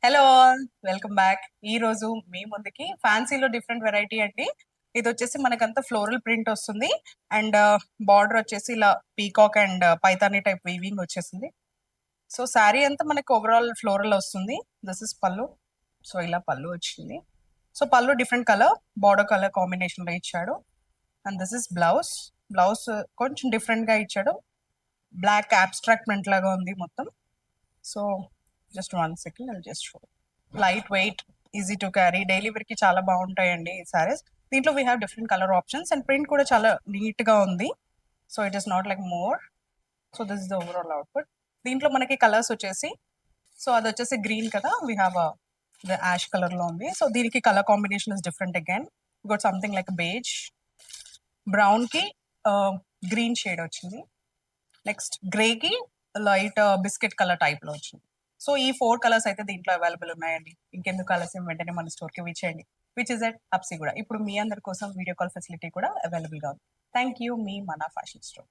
Hello all, welcome back. ఈ రోజు మీ ముందుకి ఫ్యాన్సీలో డిఫరెంట్ వెరైటీ అండి. ఇది వచ్చేసి మనకంతా ఫ్లోరల్ ప్రింట్ వస్తుంది అండ్ బార్డర్ వచ్చేసి ఇలా peacock and Paithani type weaving వచ్చేసింది. సో శారీ అంతా మనకి ఓవరాల్ ఫ్లోరల్ వస్తుంది. This is pallu. సో ఇలా పళ్ళు వచ్చింది. So pallu different colour, border colour combination లో ఇచ్చాడు. And this is blouse. Blouse కొంచెం డిఫరెంట్ గా ఇచ్చాడు. బ్లాక్ అబ్స్ట్రాక్ట్ ప్రింట్ లాగా ఉంది మొత్తం. So just 1 second, I'll just show. Light weight, easy to carry, daily wear కి చాలా బాగుంటాయండి ఈ సారీస్. దీంట్లో we have different colour options and print కూడా చాలా నీట్ గా ఉంది. So it is not like more. So this is the overall output. దీంట్లో మనకి కలర్స్ వచ్చేసి, సో అది వచ్చేసి గ్రీన్ కదా, we have the ash colour లో ఉంది. సో దీనికి colour combination is different again. Got something like beige, brown కి గ్రీన్ షేడ్ వచ్చింది. నెక్స్ట్ గ్రే కి లైట్ బిస్కెట్ కలర్ టైప్ లో వచ్చింది. సో ఈ 4 కలర్స్ అయితే దీంట్లో అవైలబుల్ ఉన్నాయండి. ఇంకెందుకు ఆలస్యం, వెంటనే మన స్టోర్ కి విచ్చేయండి. విచ్ ఇస్ అట్ హబ్సి కూడా. ఇప్పుడు మీ అందరి కోసం వీడియో కాల్ ఫెసిలిటీ కూడా అవైలబుల్ గా ఉంది. థ్యాంక్ యూ, మీ మన ఫ్యాషన్ స్టోర్.